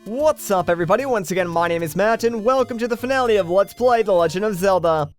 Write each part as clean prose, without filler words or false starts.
What's up, everybody? Once again, my name is Matt, and welcome to the finale of Let's Play The Legend of Zelda.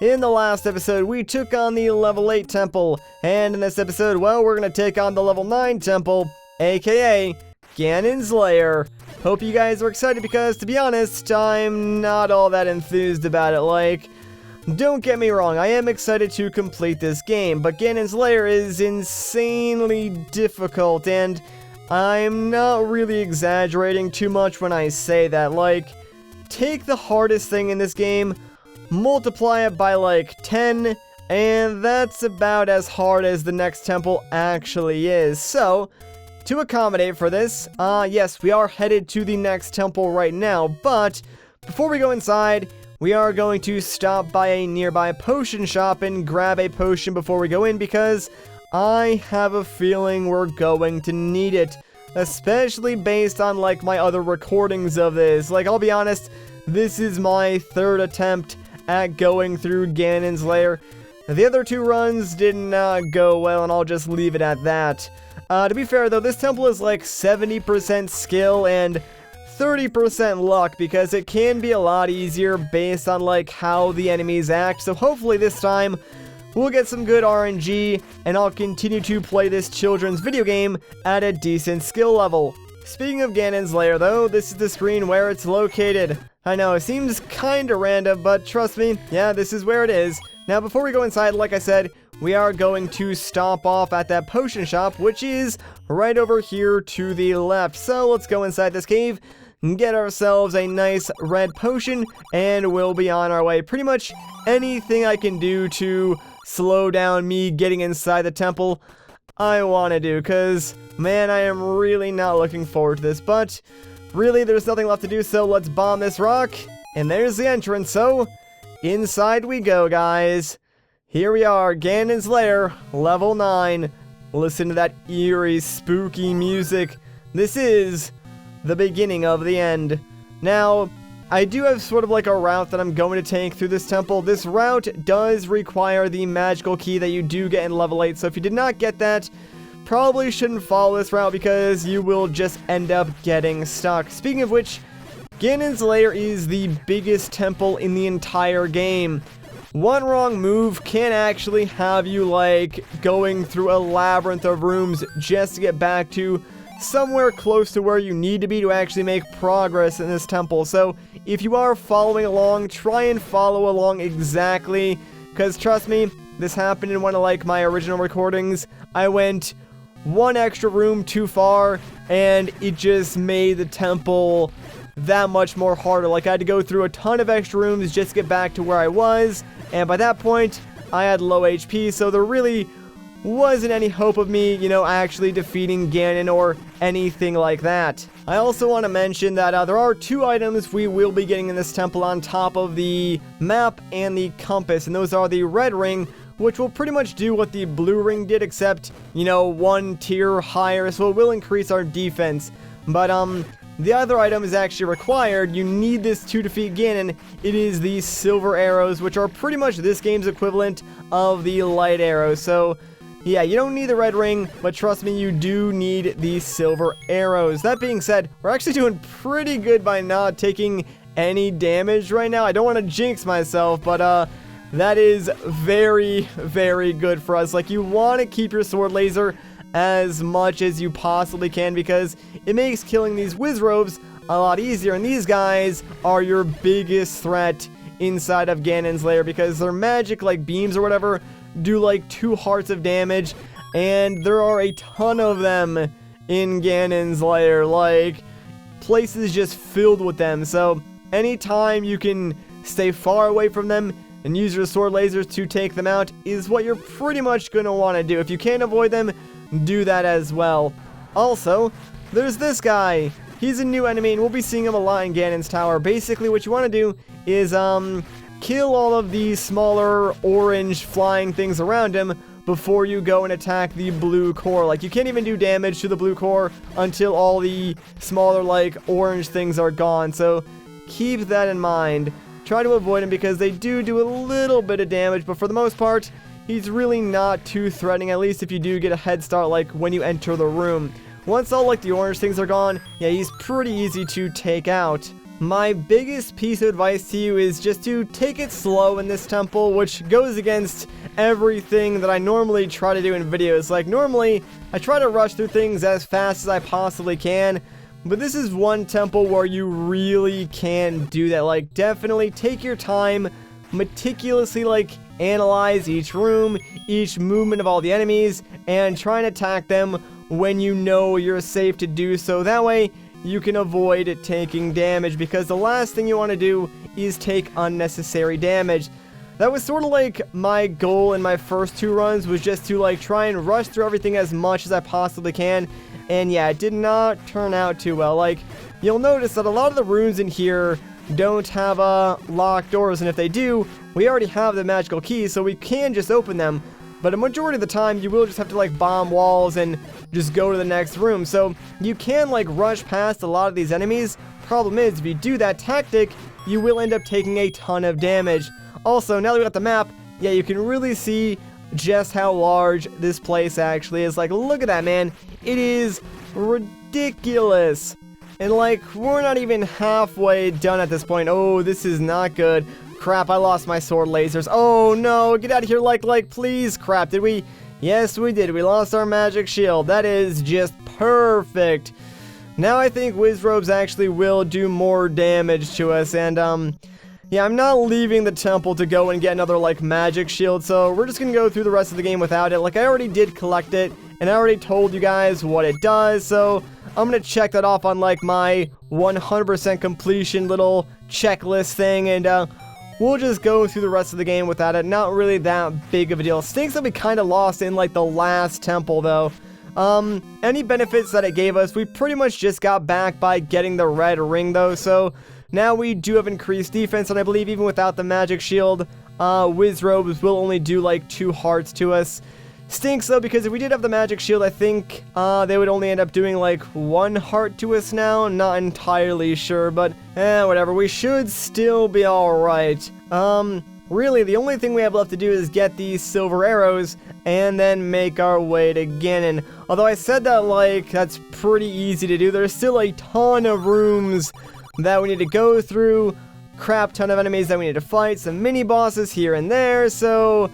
In the last episode, we took on the level 8 temple, and in this episode, well, we're gonna take on the level 9 temple, aka Ganons Lair. Hope you guys are excited because, to be honest, I'm not all that enthused about it. Like, don't get me wrong, I am excited to complete this game, but Ganons Lair is insanely difficult, and I'm not really exaggerating too much when I say that. Like, take the hardest thing in this game, multiply it by like 10, and that's about as hard as the next temple actually is. So, to accommodate for this, yes, we are headed to the next temple right now, but before we go inside, we are going to stop by a nearby potion shop and grab a potion before we go in, because I have a feeling we're going to need it, especially based on like my other recordings of this. Like, I'll be honest, this is my third attempt at going through Ganons Lair. The other two runs did not go well, and I'll just leave it at that. To be fair though, this temple is like 70% skill and 30% luck, because it can be a lot easier based on like how the enemies act. So hopefully this time we'll get some good RNG, and I'll continue to play this children's video game at a decent skill level. Speaking of Ganons Lair though, this is the screen where it's located. I know, it seems kinda random, but trust me, yeah, this is where it is. Now before we go inside, like I said, we are going to stop off at that potion shop, which is right over here to the left. So let's go inside this cave, get ourselves a nice red potion, and we'll be on our way. Pretty much anything I can do to slow down me getting inside the temple, I want to do, because, man, I am really not looking forward to this. But really, there's nothing left to do, so let's bomb this rock, and there's the entrance. So inside we go, guys. Here we are, Ganons Lair, level 9. Listen to that eerie, spooky music. This is the beginning of the end. Now, I do have sort of like a route that I'm going to take through this temple. This route does require the magical key that you do get in level 8, so if you did not get that, probably shouldn't follow this route because you will just end up getting stuck. Speaking of which, Ganons Lair is the biggest temple in the entire game. One wrong move can actually have you like going through a labyrinth of rooms just to get back to somewhere close to where you need to be to actually make progress in this temple. So if you are following along, try and follow along exactly, because trust me, this happened in one of like my original recordings. I went one extra room too far, and it just made the temple that much more harder. Like, I had to go through a ton of extra rooms just to get back to where I was, and by that point I had low HP, so there really wasn't any hope of me, you know, actually defeating Ganon or anything like that. I also want to mention that there are two items we will be getting in this temple on top of the map and the compass, and those are the red ring, which will pretty much do what the blue ring did, except, you know, one tier higher, so it will increase our defense. But the other item is actually required. You need this to defeat Ganon. It is the silver arrows, which are pretty much this game's equivalent of the light arrows. So yeah, you don't need the red ring, but trust me, you do need the silver arrows. That being said, we're actually doing pretty good by not taking any damage right now. I don't want to jinx myself, but that is very, very good for us. Like, you want to keep your sword laser as much as you possibly can, because it makes killing these Wizrobes a lot easier, and these guys are your biggest threat inside of Ganons Lair, because their magic, like beams or whatever, do like 2 hearts of damage, and there are a ton of them in Ganons Lair, like places just filled with them. So anytime you can stay far away from them and use your sword lasers to take them out is what you're pretty much gonna want to do. If you can't avoid them, do that as well. Also, there's this guy. He's a new enemy, and we'll be seeing him a lot in Ganon's Tower. Basically, what you want to do is kill all of these smaller orange flying things around him before you go and attack the blue core. Like, you can't even do damage to the blue core until all the smaller, like, orange things are gone. So keep that in mind. Try to avoid them because they do a little bit of damage, but for the most part, he's really not too threatening, at least if you do get a head start, like when you enter the room. once all like the orange things are gone, yeah, he's pretty easy to take out. My biggest piece of advice to you is just to take it slow in this temple, which goes against everything that I normally try to do in videos. Like, normally, I try to rush through things as fast as I possibly can, but this is one temple where you really can do that. Like, definitely take your time, meticulously, like, analyze each room, each movement of all the enemies, and try and attack them when you know you're safe to do so. That way, you can avoid taking damage, because the last thing you want to do is take unnecessary damage. That was sort of like my goal in my first 2 runs, was just to like try and rush through everything as much as I possibly can, and yeah, it did not turn out too well. Like, you'll notice that a lot of the rooms in here don't have locked doors, and if they do, we already have the magical keys, so we can just open them. But a majority of the time, you will just have to like bomb walls and just go to the next room. So you can like rush past a lot of these enemies. Problem is, if you do that tactic, you will end up taking a ton of damage. Also, now that we got the map, yeah, you can really see just how large this place actually is. Like, look at that, man. It is ridiculous. And like, we're not even halfway done at this point. Oh, this is not good. Crap, I lost my sword lasers. Oh no, get out of here, like, please. Crap, did we? Yes, we did. We lost our magic shield. That is just perfect. Now I think Wizrobes actually will do more damage to us, and yeah, I'm not leaving the temple to go and get another like magic shield, so we're just gonna go through the rest of the game without it. Like, I already did collect it, and I already told you guys what it does, so I'm gonna check that off on like my 100% completion little checklist thing, and we'll just go through the rest of the game without it. Not really that big of a deal. Stinks that we kind of lost in like the last temple though. Any benefits that it gave us, we pretty much just got back by getting the red ring though, so now we do have increased defense, and I believe even without the magic shield, Wizrobes will only do like 2 hearts to us. Stinks though, because if we did have the magic shield, I think they would only end up doing like 1 heart to us now. Not entirely sure, but whatever. We should still be alright. Really, the only thing we have left to do is get these silver arrows and then make our way to Ganon. Although I said that like that's pretty easy to do, there's still a ton of rooms that we need to go through, crap ton of enemies that we need to fight, some mini bosses here and there, so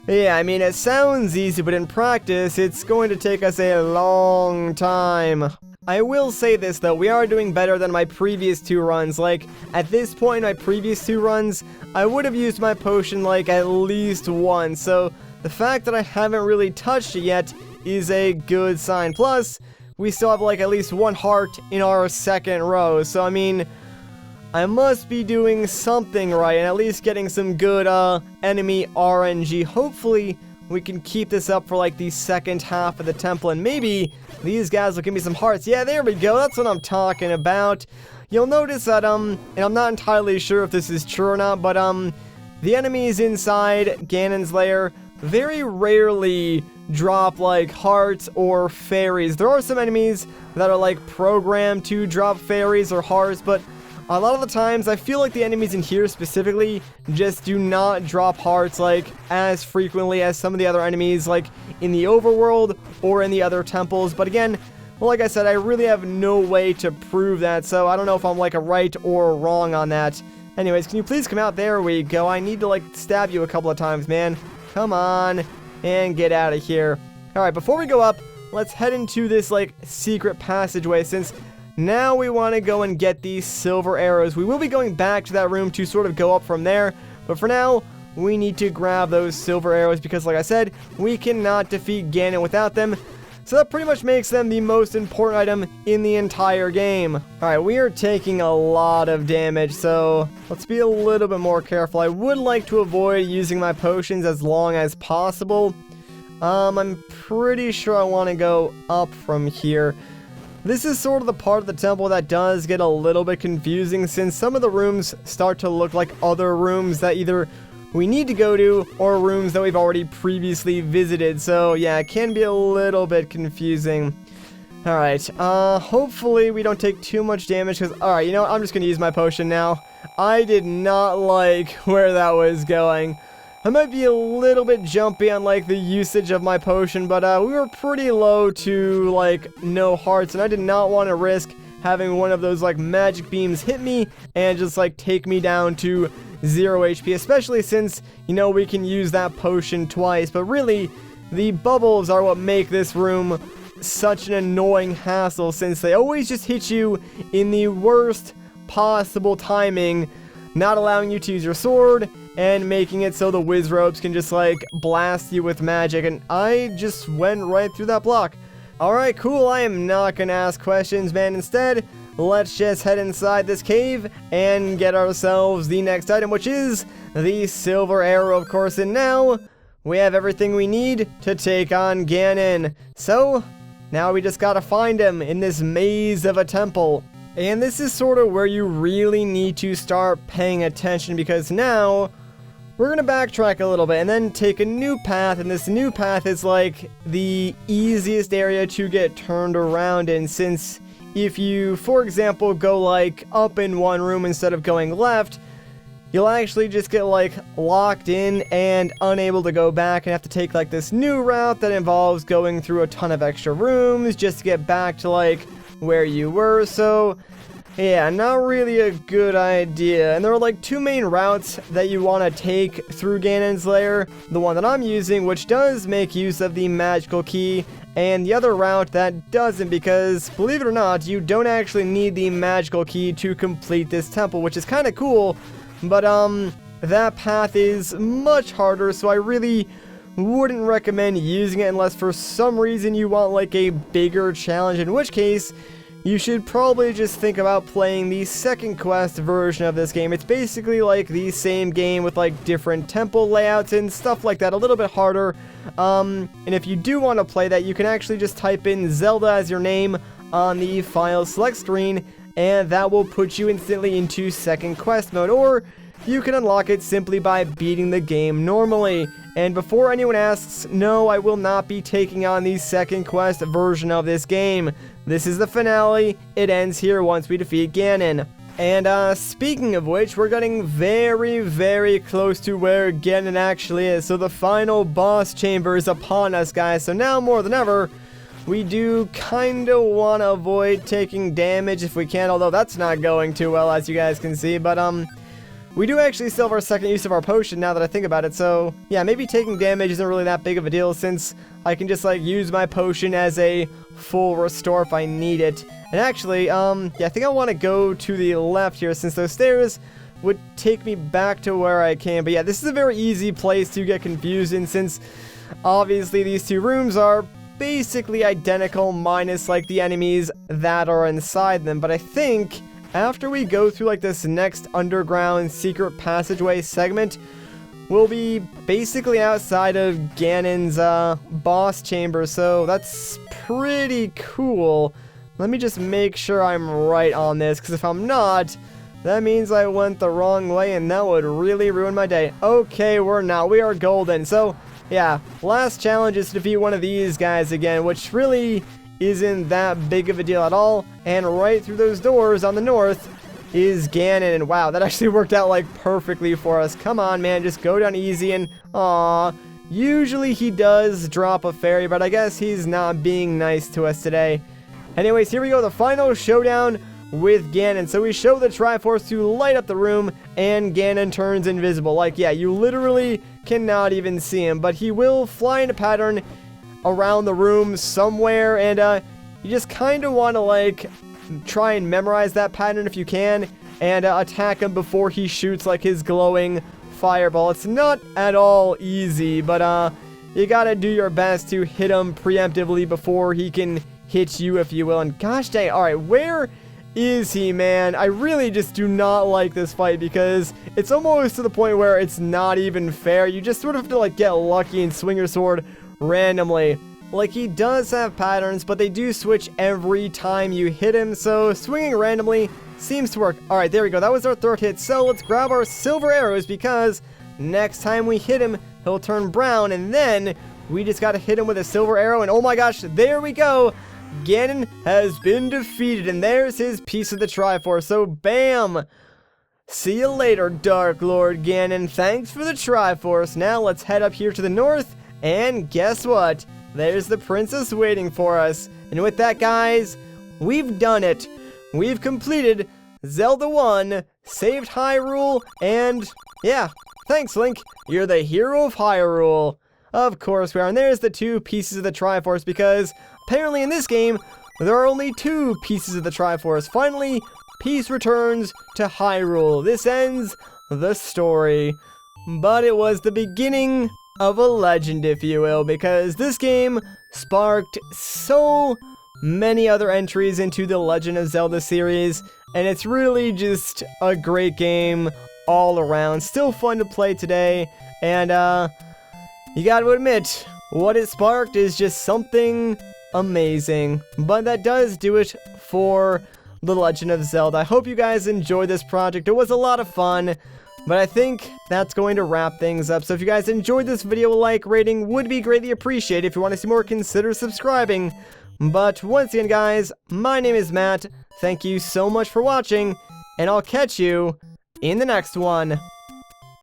yeah, I mean, it sounds easy, but in practice, it's going to take us a long time. I will say this, though, we are doing better than my previous 2 runs. Like, at this point in my previous 2 runs, I would have used my potion, like, at least once. So, the fact that I haven't really touched it yet is a good sign. Plus, we still have, like, at least 1 heart in our second row. So, I mean, I must be doing something right, and at least getting some good, enemy RNG. Hopefully, we can keep this up for, like, the second half of the temple, and maybe these guys will give me some hearts. Yeah, there we go. That's what I'm talking about. You'll notice that, and I'm not entirely sure if this is true or not, but, the enemies inside Ganons Lair very rarely drop, like, hearts or fairies. There are some enemies that are, like, programmed to drop fairies or hearts, but a lot of the times, I feel like the enemies in here specifically just do not drop hearts, like, as frequently as some of the other enemies, like, in the overworld or in the other temples. But again, well, like I said, I really have no way to prove that, so I don't know if I'm, like, a right or wrong on that. Anyways, can you please come out? There we go. I need to, like, stab you a couple of times, man. Come on, and get out of here. Alright, before we go up, let's head into this, like, secret passageway, since now we want to go and get these silver arrows. We will be going back to that room to sort of go up from there, but for now, we need to grab those silver arrows because, like I said, we cannot defeat Ganon without them. So that pretty much makes them the most important item in the entire game. Alright, we are taking a lot of damage, so let's be a little bit more careful. I would like to avoid using my potions as long as possible. I'm pretty sure I want to go up from here. This is sort of the part of the temple that does get a little bit confusing, since some of the rooms start to look like other rooms that either we need to go to or rooms that we've already previously visited. So yeah, it can be a little bit confusing. Alright, hopefully we don't take too much damage, because, alright, you know what, I'm just gonna use my potion now. I did not like where that was going. I might be a little bit jumpy on, like, the usage of my potion, but, we were pretty low to, like, no hearts, and I did not want to risk having one of those, like, magic beams hit me and just, like, take me down to 0 HP, especially since, you know, we can use that potion twice, but really, the bubbles are what make this room such an annoying hassle, since they always just hit you in the worst possible timing, not allowing you to use your sword, and making it so the whiz ropes can just, like, blast you with magic, and I just went right through that block. Alright, cool, I am not gonna ask questions, man. Instead, let's just head inside this cave and get ourselves the next item, which is the silver arrow, of course, and now we have everything we need to take on Ganon. So, now we just gotta find him in this maze of a temple. And this is sort of where you really need to start paying attention, because now we're gonna backtrack a little bit and then take a new path, and this new path is like the easiest area to get turned around in, since if you, for example, go like up in one room instead of going left, you'll actually just get like locked in and unable to go back and have to take like this new route that involves going through a ton of extra rooms just to get back to like where you were. So yeah, not really a good idea. And there are like two main routes that you want to take through Ganon's Lair. The one that I'm using, which does make use of the magical key, and the other route that doesn't, because believe it or not, you don't actually need the magical key to complete this temple, which is kind of cool. But that path is much harder, so I really wouldn't recommend using it unless for some reason you want like a bigger challenge, in which case you should probably just think about playing the second quest version of this game. It's basically like the same game with like different temple layouts and stuff like that, a little bit harder. And if you do want to play that, you can actually just type in Zelda as your name on the file select screen, and that will put you instantly into second quest mode, or you can unlock it simply by beating the game normally. And before anyone asks, no, I will not be taking on the second quest version of this game. This is the finale. It ends here once we defeat Ganon. And speaking of which, we're getting very, very close to where Ganon actually is. So the final boss chamber is upon us, guys. So now more than ever, we do kind of want to avoid taking damage if we can, although that's not going too well, as you guys can see. But we do actually still have our second use of our potion now that I think about it, so yeah, maybe taking damage isn't really that big of a deal, since I can just like use my potion as a full restore if I need it. And actually, yeah, I think I want to go to the left here, since those stairs would take me back to where I came. But yeah, this is a very easy place to get confused in, since obviously these two rooms are basically identical minus like the enemies that are inside them. But I think after we go through like this next underground secret passageway segment, we'll be basically outside of Ganon's boss chamber, so that's pretty cool. Let me just make sure I'm right on this, because if I'm not, that means I went the wrong way, and that would really ruin my day. Okay, we're not. We are golden. So yeah, last challenge is to defeat one of these guys again, which really isn't that big of a deal at all. And right through those doors on the north is Ganon, and wow, that actually worked out like perfectly for us. Come on, man, just go down easy. And aw, usually he does drop a fairy, but I guess he's not being nice to us today. Anyways, here we go, the final showdown with Ganon. So we show the Triforce to light up the room, and Ganon turns invisible. Like, yeah, you literally cannot even see him, but he will fly in a pattern around the room somewhere, and you just kind of want to like try and memorize that pattern if you can, and attack him before he shoots like his glowing fireball. It's not at all easy, but you gotta do your best to hit him preemptively before he can hit you, if you will. And gosh dang, alright, where is he, man? I really just do not like this fight, because it's almost to the point where it's not even fair. You just sort of have to like get lucky and swing your sword randomly. Like, he does have patterns, but they do switch every time you hit him, so swinging randomly seems to work. Alright, there we go. That was our third hit. So let's grab our silver arrows, because next time we hit him, he'll turn brown, and then we just gotta hit him with a silver arrow, and oh my gosh, there we go! Ganon has been defeated, and there's his piece of the Triforce. So bam! See you later, Dark Lord Ganon. Thanks for the Triforce. Now let's head up here to the north, and guess what? There's the princess waiting for us. And with that, guys, we've done it. We've completed Zelda 1, saved Hyrule, and yeah, thanks, Link. You're the hero of Hyrule. Of course we are. And there's the 2 pieces of the Triforce, because apparently in this game, there are only 2 pieces of the Triforce. Finally, peace returns to Hyrule. This ends the story. But it was the beginning of a legend, if you will, because this game sparked so many other entries into the Legend of Zelda series, and it's really just a great game all around. Still fun to play today, and you gotta admit, what it sparked is just something amazing. But that does do it for The Legend of Zelda. I hope you guys enjoyed this project. It was a lot of fun, but I think that's going to wrap things up. So if you guys enjoyed this video, a like rating would be greatly appreciated. If you want to see more, consider subscribing. But once again, guys, my name is Matt. Thank you so much for watching, and I'll catch you in the next one.